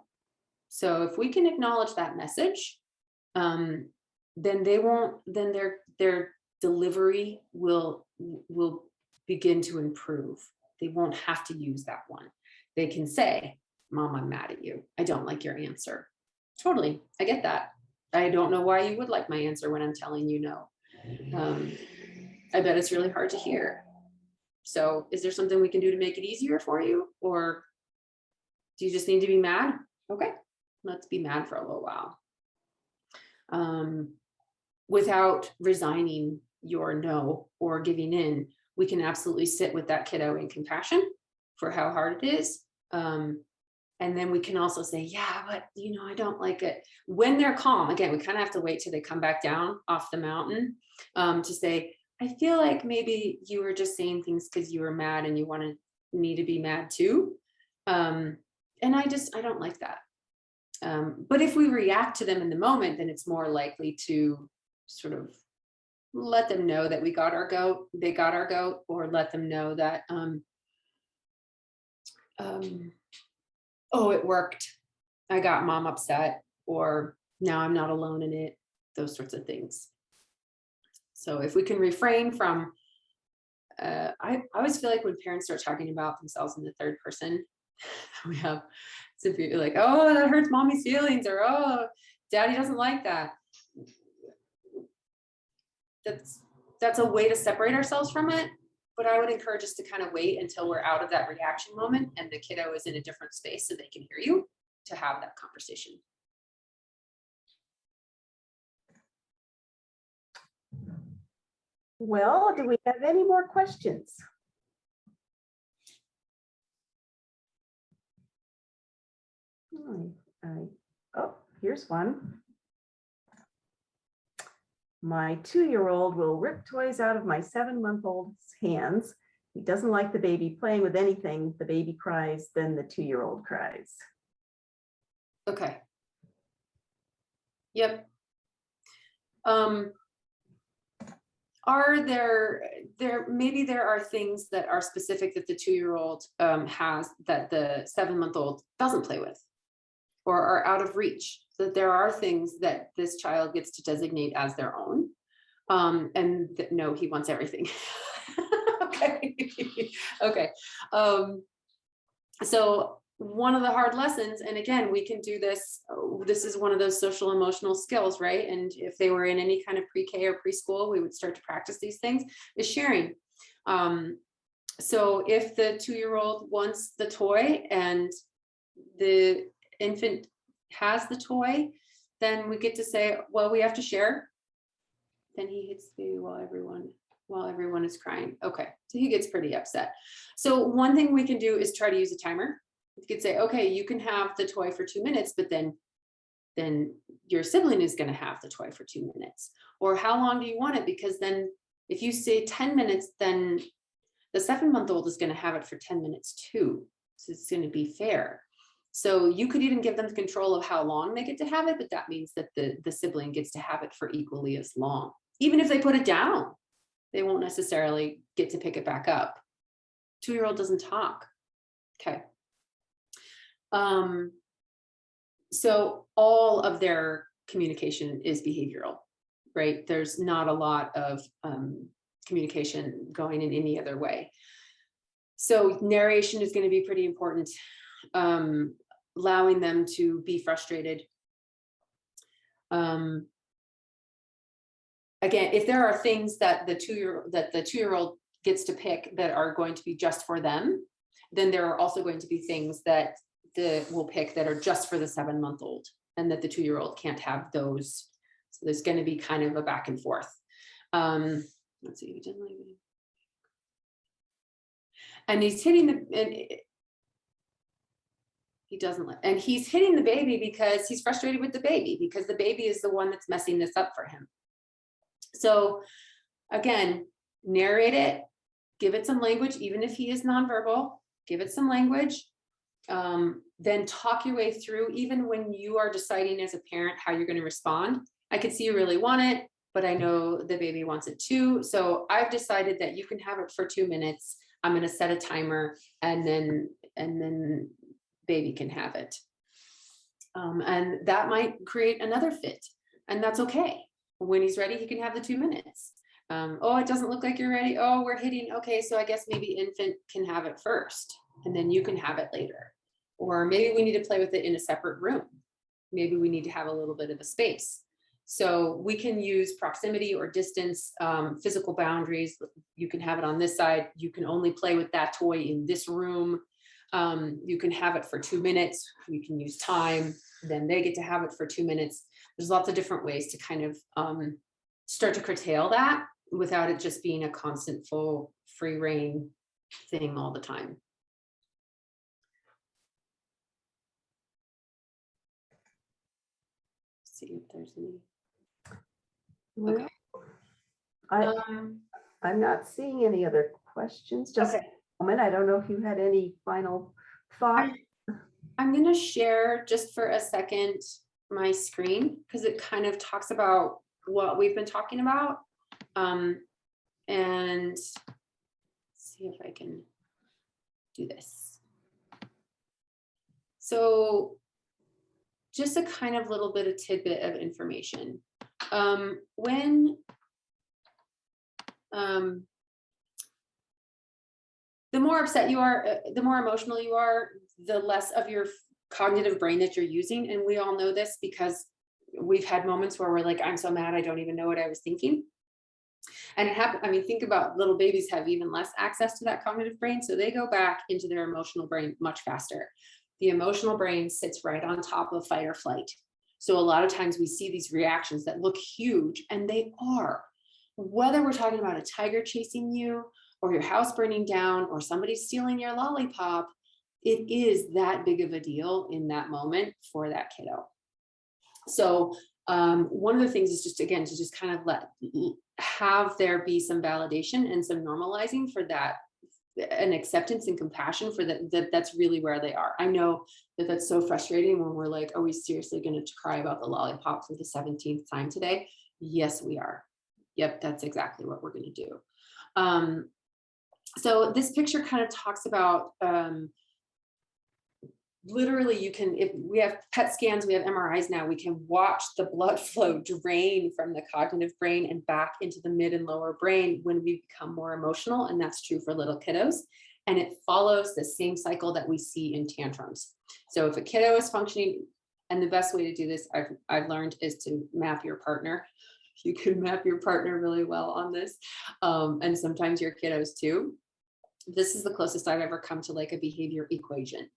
So if we can acknowledge that message, then their delivery will begin to improve. They won't have to use that one. They can say, Mom, I'm mad at you. I don't like your answer. Totally. I get that. I don't know why you would like my answer when I'm telling you no. I bet it's really hard to hear. So is there something we can do to make it easier for you? Or do you just need to be mad? Okay, let's be mad for a little while. Without resigning your no or giving in, we can absolutely sit with that kiddo in compassion for how hard it is. And then we can also say, yeah, but I don't like it. When they're calm, again, we kind of have to wait till they come back down off the mountain to say, I feel like maybe you were just saying things because you were mad and you wanted me to be mad too. And I don't like that. But if we react to them in the moment, then it's more likely to sort of let them know that we got our goat, they got our goat, or let them know that, oh, it worked. I got Mom upset, or now I'm not alone in it, those sorts of things. So if we can refrain from, I always feel like when parents start talking about themselves in the third person, we have to be like, oh, that hurts Mommy's feelings, or oh, Daddy doesn't like that. That's a way to separate ourselves from it. But I would encourage us to kind of wait until we're out of that reaction moment and the kiddo is in a different space so they can hear you, to have that conversation. Well, do we have any more questions? Oh, here's one. My 2-year-old will rip toys out of my 7-month-old's hands. He doesn't like the baby playing with anything. The baby cries, then the 2-year-old cries. Okay. Yep. Are maybe there are things that are specific that the 2-year-old has that the 7-month-old doesn't play with or are out of reach, that there are things that this child gets to designate as their own, and that no, he wants everything. Okay. Okay. So one of the hard lessons, and again, we can do this, this is one of those social emotional skills, right? And if they were in any kind of pre-K or preschool, we would start to practice these things, is sharing. So if the 2-year-old wants the toy and the infant has the toy, then we get to say, well, we have to share. Then he hits the baby while everyone is crying. Okay, so he gets pretty upset. So one thing we can do is try to use a timer. You could say, okay, you can have the toy for 2 minutes, but then your sibling is going to have the toy for 2 minutes. Or how long do you want it? Because then if you say 10 minutes, then the 7-month-old is going to have it for 10 minutes too. So it's going to be fair. So you could even give them the control of how long they get to have it, but that means that the sibling gets to have it for equally as long. Even if they put it down, they won't necessarily get to pick it back up. 2-year-old doesn't talk. Okay. So all of their communication is behavioral, right? There's not a lot of communication going in any other way. So narration is going to be pretty important. Allowing them to be frustrated. Again, if there are things that the 2-year-old gets to pick that are going to be just for them, then there are also going to be things that will pick that are just for the 7-month-old, and that the 2-year-old can't have those. So there's going to be kind of a back and forth. Let's see, he didn't like me. And he's hitting he doesn't let, and he's hitting the baby because he's frustrated with the baby, because the baby is the one that's messing this up for him. So again, narrate it, give it some language, even if he is nonverbal, give it some language, then talk your way through, even when you are deciding as a parent how you're going to respond. I could see you really want it, but I know the baby wants it too. So I've decided that you can have it for 2 minutes. I'm going to set a timer, and then baby can have it. And that might create another fit, and that's okay. When he's ready, he can have the 2 minutes. Oh, it doesn't look like you're ready. Oh, we're hitting. Okay, so I guess maybe infant can have it first, and then you can have it later. Or maybe we need to play with it in a separate room. Maybe we need to have a little bit of a space. So we can use proximity or distance, physical boundaries. You can have it on this side. You can only play with that toy in this room. You can have it for 2 minutes. We can use time. Then they get to have it for 2 minutes. There's lots of different ways to kind of start to curtail that without it just being a constant full free reign thing all the time. See if there's any. Well, Okay. I'm not seeing any other questions. Just Okay. a moment. I don't know if you had any final thoughts. I'm going to share just for a second my screen, because it kind of talks about what we've been talking about. And see if I can do this. So just a kind of little bit of tidbit of information. The more upset you are, the more emotional you are, the less of your cognitive brain that you're using. And we all know this because we've had moments where we're like, I'm so mad, I don't even know what I was thinking. And it happened. I mean, think about little babies have even less access to that cognitive brain. So they go back into their emotional brain much faster. The emotional brain sits right on top of fight or flight. So a lot of times we see these reactions that look huge, and they are. Whether we're talking about a tiger chasing you, or your house burning down, or somebody stealing your lollipop, it is that big of a deal in that moment for that kiddo. So one of the things is just, again, to just kind of have there be some validation and some normalizing for that, and acceptance and compassion for that. That's really where they are. I know that that's so frustrating when we're like, are we seriously going to cry about the lollipop for the 17th time today? Yes, we are. Yep, that's exactly what we're going to do. So this picture kind of talks about literally, you can, if we have PET scans, we have MRIs now, we can watch the blood flow drain from the cognitive brain and back into the mid and lower brain when we become more emotional. And that's true for little kiddos. And it follows the same cycle that we see in tantrums. So if a kiddo is functioning, and the best way to do this, I've learned, is to map your partner. You can map your partner really well on this. And sometimes your kiddos too. This is the closest I've ever come to like a behavior equation.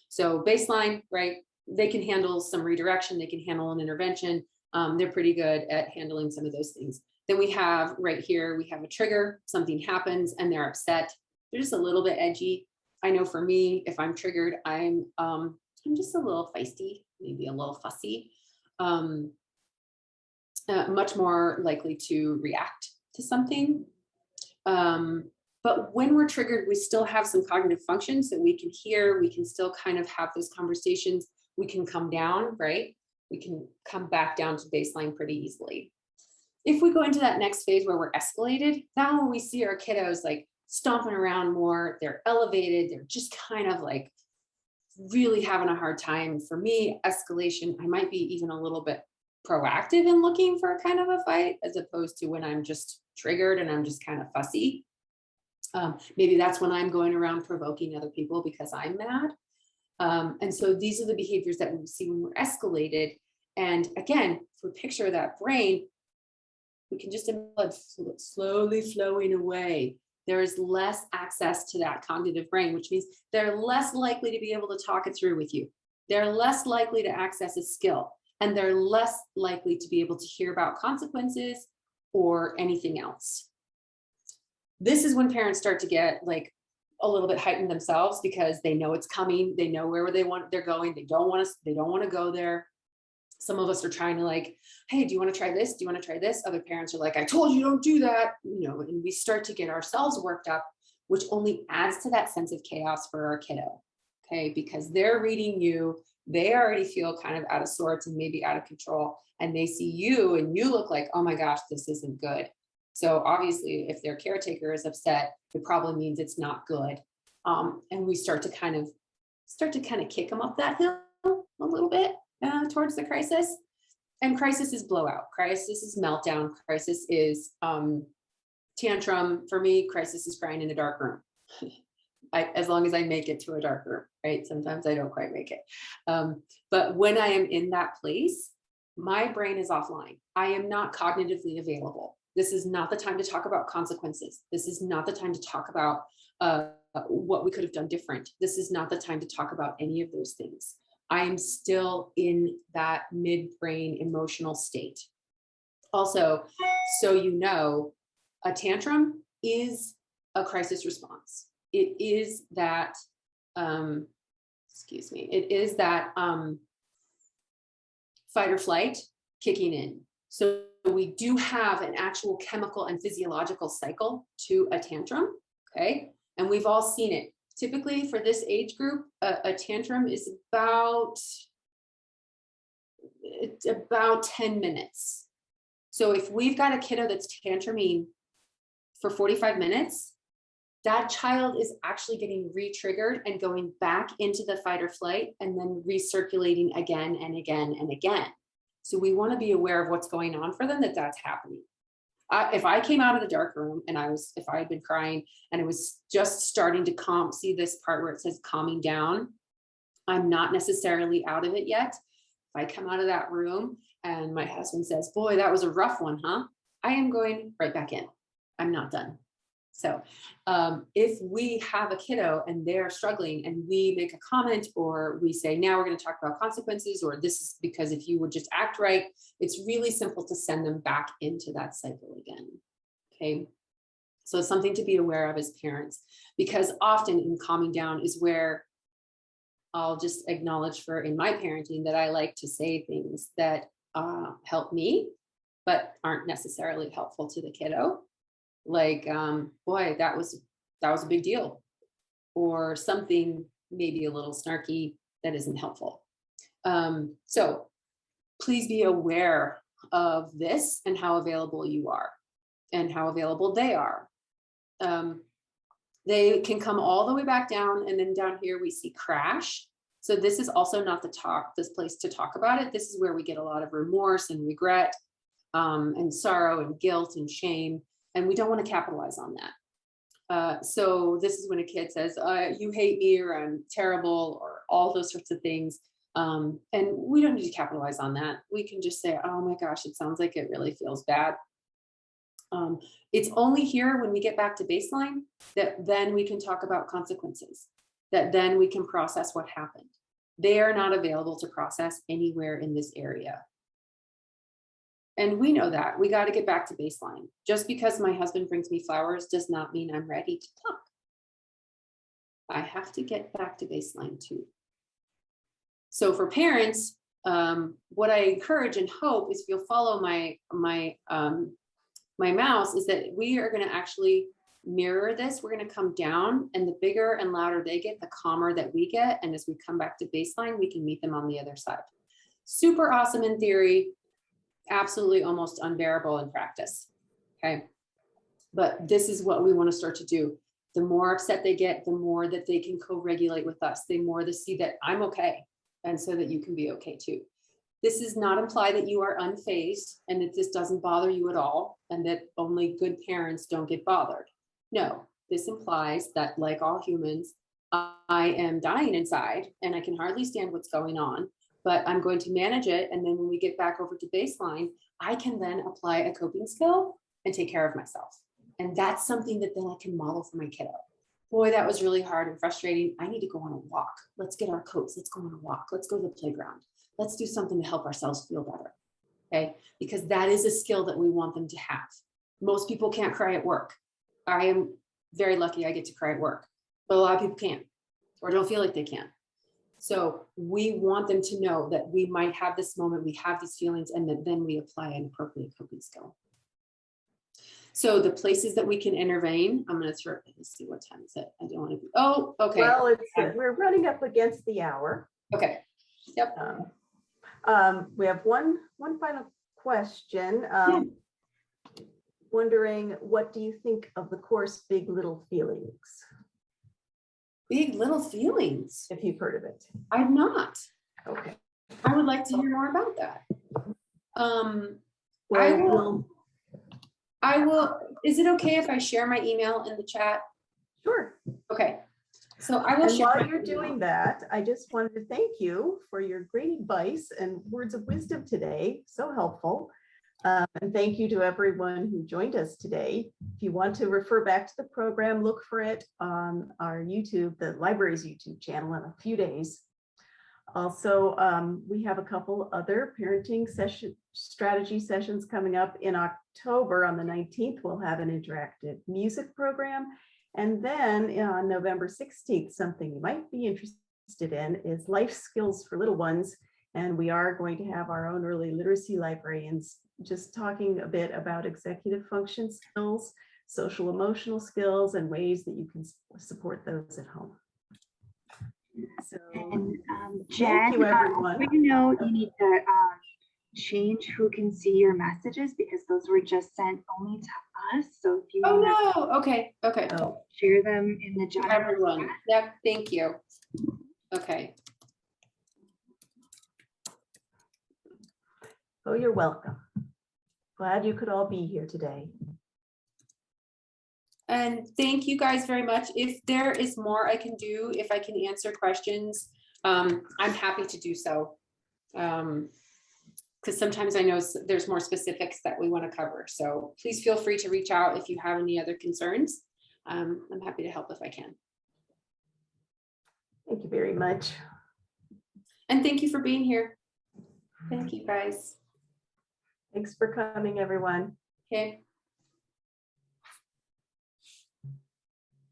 So baseline, right? They can handle some redirection. They can handle an intervention. They're pretty good at handling some of those things. Then we have right here, we have a trigger, something happens and they're upset. They're just a little bit edgy. I know for me, if I'm triggered, I'm just a little feisty, maybe a little fussy. Much more likely to react to something. But when we're triggered, we still have some cognitive function, so we can hear, we can still kind of have those conversations. We can come down, right? We can come back down to baseline pretty easily. If we go into that next phase where we're escalated, now when we see our kiddos like stomping around more, they're elevated, they're just kind of like really having a hard time. For me, escalation, I might be even a little bit proactive in looking for kind of a fight, as opposed to when I'm just triggered and I'm just kind of fussy. Maybe that's when I'm going around provoking other people because I'm mad. And so these are the behaviors that we see when we're escalated. And again, if we picture that brain, we can just imagine blood slowly flowing away. There is less access to that cognitive brain, which means they're less likely to be able to talk it through with you. They're less likely to access a skill, and they're less likely to be able to hear about consequences or anything else. This is when parents start to get like a little bit heightened themselves because they know it's coming. They know where they're going. They don't want to go there. Some of us are trying to like, hey, do you want to try this? Do you want to try this? Other parents are like, I told you don't do that. And we start to get ourselves worked up, which only adds to that sense of chaos for our kiddo. okay? Because they're reading you, they already feel kind of out of sorts and maybe out of control, and they see you and you look like, oh my gosh, this isn't good. So obviously if their caretaker is upset, it probably means it's not good. And we start to kind of kick them up that hill a little bit towards the crisis. And crisis is blowout, crisis is meltdown, crisis is tantrum. For me, crisis is crying in a dark room. As long as I make it to a dark room, right? Sometimes I don't quite make it. But when I am in that place, my brain is offline. I am not cognitively available. This is not the time to talk about consequences. This is not the time to talk about what we could have done different. This is not the time to talk about any of those things. I am still in that midbrain emotional state. Also, so you know, a tantrum is a crisis response. It is that, it is that fight or flight kicking in. So we do have an actual chemical and physiological cycle to a tantrum, okay? And we've all seen it. Typically for this age group, a tantrum is about 10 minutes. So if we've got a kiddo that's tantruming for 45 minutes, that child is actually getting re-triggered and going back into the fight or flight and then recirculating again and again and again. So we want to be aware of what's going on for them, that's happening. If I came out of the dark room and if I had been crying and it was just starting to see this part where it says calming down, I'm not necessarily out of it yet. If I come out of that room and my husband says, boy, that was a rough one, huh? I am going right back in. I'm not done. So if we have a kiddo and they're struggling and we make a comment or we say, now we're going to talk about consequences, or this is because if you would just act right, it's really simple to send them back into that cycle again. Okay. So it's something to be aware of as parents, because often in calming down is where I'll just acknowledge in my parenting that I like to say things that help me, but aren't necessarily helpful to the kiddo. Like, boy, that was a big deal, or something maybe a little snarky that isn't helpful. So please be aware of this and how available you are and how available they are. They can come all the way back down, and then down here we see crash. So this is also not this place to talk about it. This is where we get a lot of remorse and regret, and sorrow and guilt and shame. And we don't want to capitalize on that. So this is when a kid says, you hate me, or I'm terrible, or all those sorts of things. And we don't need to capitalize on that. We can just say, oh my gosh, it sounds like it really feels bad. It's only here when we get back to baseline that then we can talk about consequences, that then we can process what happened. They are not available to process anywhere in this area. And we know that we got to get back to baseline. Just because my husband brings me flowers does not mean I'm ready to talk. I have to get back to baseline too. So for parents, what I encourage and hope is, if you'll follow my mouse, is that we are going to actually mirror this. We're going to come down, and the bigger and louder they get, the calmer that we get. And as we come back to baseline, we can meet them on the other side. Super awesome in theory. Absolutely almost unbearable in practice. Okay. But this is what we want to start to do. The more upset they get, the more that they can co-regulate with us, the more they see that I'm okay, and so that you can be okay too. This does not imply that you are unfazed and that this doesn't bother you at all, and that only good parents don't get bothered. No, this implies that, like all humans, I am dying inside and I can hardly stand what's going on, but I'm going to manage it. And then when we get back over to baseline, I can then apply a coping skill and take care of myself. And that's something that then I can model for my kiddo. Boy, that was really hard and frustrating. I need to go on a walk. Let's get our coats. Let's go on a walk. Let's go to the playground. Let's do something to help ourselves feel better. Okay. Because that is a skill that we want them to have. Most people can't cry at work. I am very lucky I get to cry at work, but a lot of people can't, or don't feel like they can. So we want them to know that we might have this moment, we have these feelings, and that then we apply an appropriate coping skill. So the places that we can intervene, I'm going to throw, let's see what time is it. I don't want to be, oh, okay. Well, we're running up against the hour. Okay. Yep. We have one final question. Wondering, what do you think of the course Big Little Feelings? Big Little Feelings. If you've heard of it. I've not. Okay. I would like to hear more about that. Well, I will, is it okay if I share my email in the chat? sure. Okay. So I will And share. while you're doing that, I just wanted to thank you for your great advice and words of wisdom today. So helpful. And thank you to everyone who joined us today. If you want to refer back to the program, look for it on our YouTube, the library's YouTube channel, in a few days. Also, we have a couple other parenting strategy sessions coming up in October. On the 19th, we'll have an interactive music program. And then on November 16th, something you might be interested in is life skills for little ones. And we are going to have our own early literacy librarians just talking a bit about executive function skills, social emotional skills, and ways that you can support those at home. So, And thank Jen, you, everyone. you know, you need to change who can see your messages because those were just sent only to us. So if you Oh want no, okay, okay. to share them in the chat. Everyone, yep, thank you. Okay. Oh, you're welcome. Glad you could all be here today. And thank you guys very much. If there is more I can do, if I can answer questions, I'm happy to do so. Because sometimes I know there's more specifics that we want to cover. So please feel free to reach out if you have any other concerns. I'm happy to help if I can. Thank you very much. And thank you for being here. Thank you guys. Thanks for coming, everyone. Okay.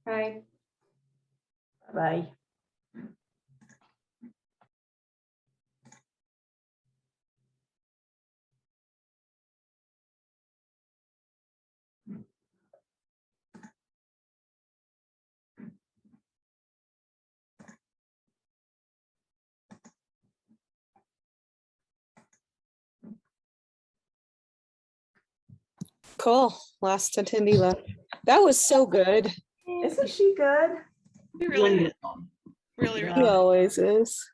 Bye. Bye. Cool. Last attendee left. That was so good. Isn't she good? It really is. Wonderful. Really, He really. always is.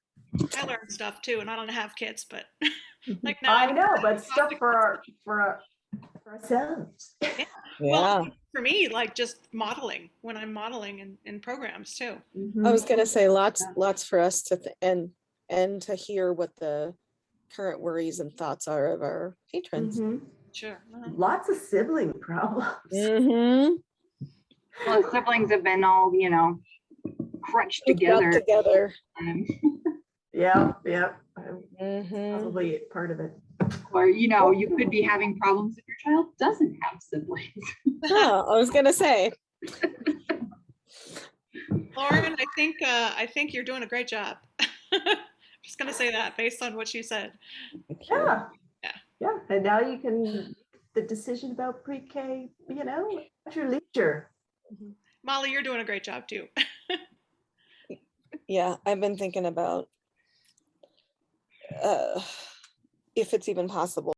I learned stuff too, and I don't have kids, but like now. I know, but stuff for ourselves. Yeah. Well, for me, like just modeling when I'm modeling in programs too. I was gonna say lots for us to and to hear what the current worries and thoughts are of our patrons. Sure. Lots of sibling problems. Mm-hmm. Well, the siblings have been all, you know, crunched together. Yeah. Mm-hmm. Probably part of it. Or, you know, you could be having problems if your child doesn't have siblings. Oh, I was gonna say. Lauren, I think you're doing a great job. Just gonna say that based on what you said. Yeah. And now you can make the decision about pre-K, you know, at your leisure. Molly, you're doing a great job too. Yeah, I've been thinking about if it's even possible